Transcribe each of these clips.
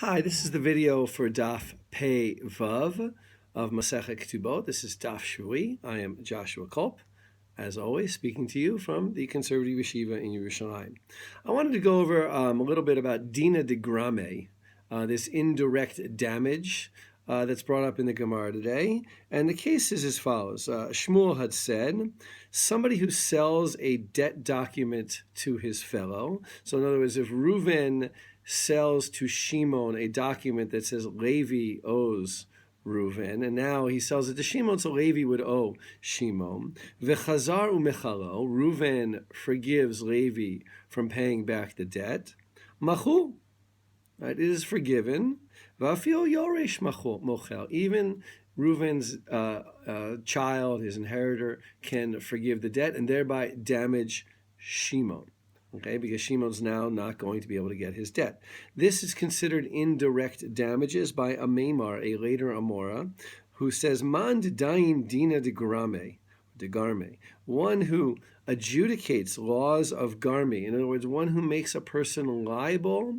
Hi, this is the video for Daf Peh Vav of Masechet Ketubot. This is Daf Shevui. I am Joshua Kulp, as always, speaking to you from the Conservative Yeshiva in Yerushalayim. I wanted to go over a little bit about Dina de Grame, this indirect damage that's brought up in the Gemara today. And the case is as follows. Shmuel had said, somebody who sells a debt document to his fellow. So in other words, if Reuven sells to Shimon a document that says Levi owes Reuven, and now he sells it to Shimon, so Levi would owe Shimon. V'chazar u'mechalo, Reuven forgives Levi from paying back the debt. Machu, right, it is forgiven. V'afil yoresh mochel, even Reuven's child, his inheritor, can forgive the debt and thereby damage Shimon. Okay, because Shimon's now not going to be able to get his debt. This is considered indirect damages by a Maimar, a later Amora, who says, Man dayin dina de garme, one who adjudicates laws of garme. In other words, one who makes a person liable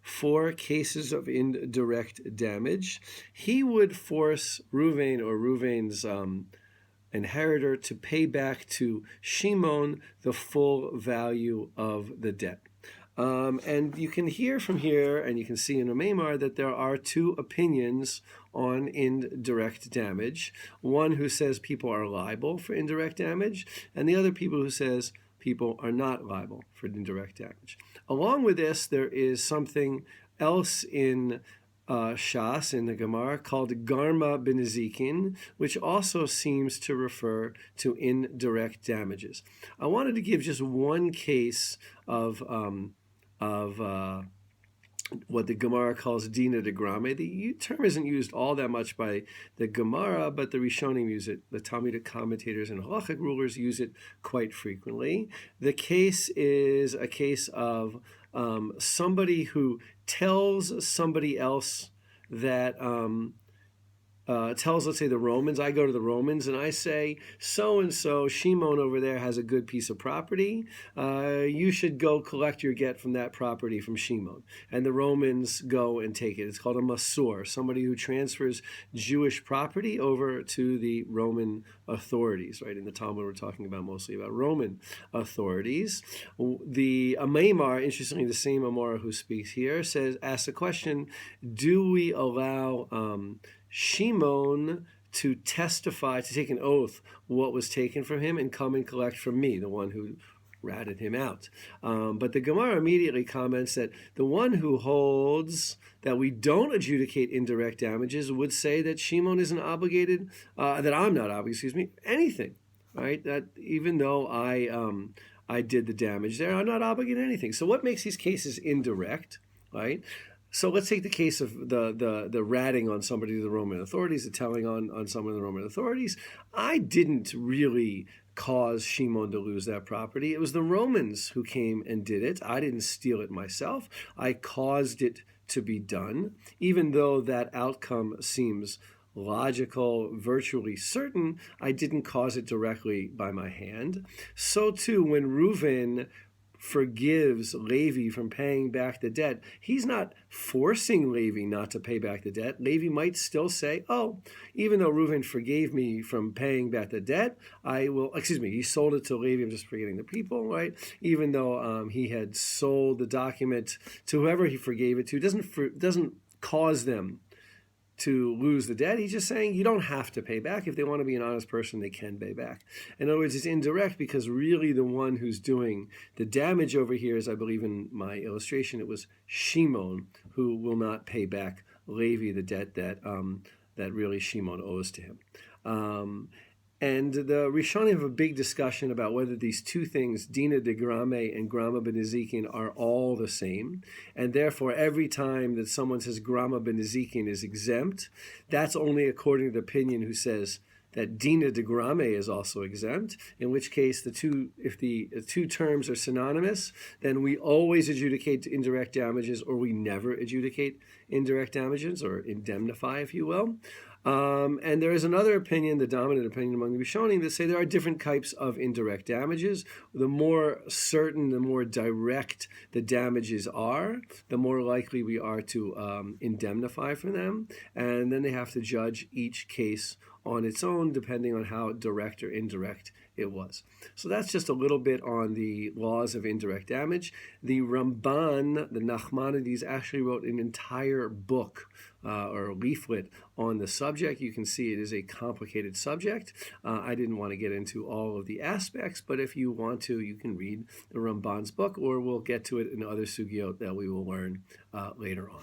for cases of indirect damage. He would force Reuven or Reuven's inheritor to pay back to Shimon the full value of the debt. And you can hear from here, and you can see in a Maimar, that there are two opinions on indirect damage. One who says people are liable for indirect damage, and the other people who says people are not liable for indirect damage. Along with this, there is something else in Shas, in the Gemara, called Garma B'Nezikin, which also seems to refer to indirect damages. I wanted to give just one case of what the Gemara calls Dina de Grame. The term isn't used all that much by the Gemara, but the Rishonim use it. The Talmudic commentators and halachic rulers use it quite frequently. The case is a case of somebody who tells somebody else that tells, let's say, the Romans. I go to the Romans and I say, so-and-so, Shimon over there has a good piece of property. You should go collect your get from that property from Shimon. And the Romans go and take it. It's called a masur, somebody who transfers Jewish property over to the Roman authorities, right? In the Talmud, we're talking about mostly about Roman authorities. The Maimar, interestingly, the same Amora who speaks here, asks the question, do we allow Shimon to testify, to take an oath what was taken from him and come and collect from me, the one who ratted him out. But the Gemara immediately comments that the one who holds that we don't adjudicate indirect damages would say that Shimon isn't obligated, that I'm not obligated, anything, right? That even though I did the damage there, I'm not obligated to anything. So what makes these cases indirect, right? So let's take the case of the ratting on somebody to the Roman authorities, the telling on someone of the Roman authorities. I didn't really cause Shimon to lose that property. It was the Romans who came and did it. I didn't steal it myself. I caused it to be done, even though that outcome seems logical, virtually certain. I didn't cause it directly by my hand. So too, when Reuven forgives Levi from paying back the debt, he's not forcing Levi not to pay back the debt. Levi might still say, oh, even though Reuven forgave me from paying back the debt, he sold it to Levi, I'm just forgetting the people, right? Even though he had sold the document to whoever he forgave it to, doesn't cause them to lose the debt. He's just saying you don't have to pay back. If they want to be an honest person, they can pay back. In other words, it's indirect because really the one who's doing the damage over here is, I believe in my illustration, it was Shimon who will not pay back Levi the debt that really Shimon owes to him. And the Rishonim have a big discussion about whether these two things, Dina de Grame and Grama B'Nezikin, are all the same. And therefore, every time that someone says Grama B'Nezikin is exempt, that's only according to the opinion who says that Dina de Grame is also exempt, in which case if the two terms are synonymous, then we always adjudicate indirect damages, or we never adjudicate indirect damages, or indemnify, if you will. And there is another opinion, the dominant opinion among the Rishonim, that say there are different types of indirect damages. The more certain, the more direct the damages are, the more likely we are to indemnify for them. And then they have to judge each case on its own, depending on how direct or indirect it was. So that's just a little bit on the laws of indirect damage. The Ramban, the Nachmanides, actually wrote an entire book or leaflet on the subject. You can see it is a complicated subject. I didn't want to get into all of the aspects, but if you want to, you can read the Ramban's book, or we'll get to it in other sugyot that we will learn later on.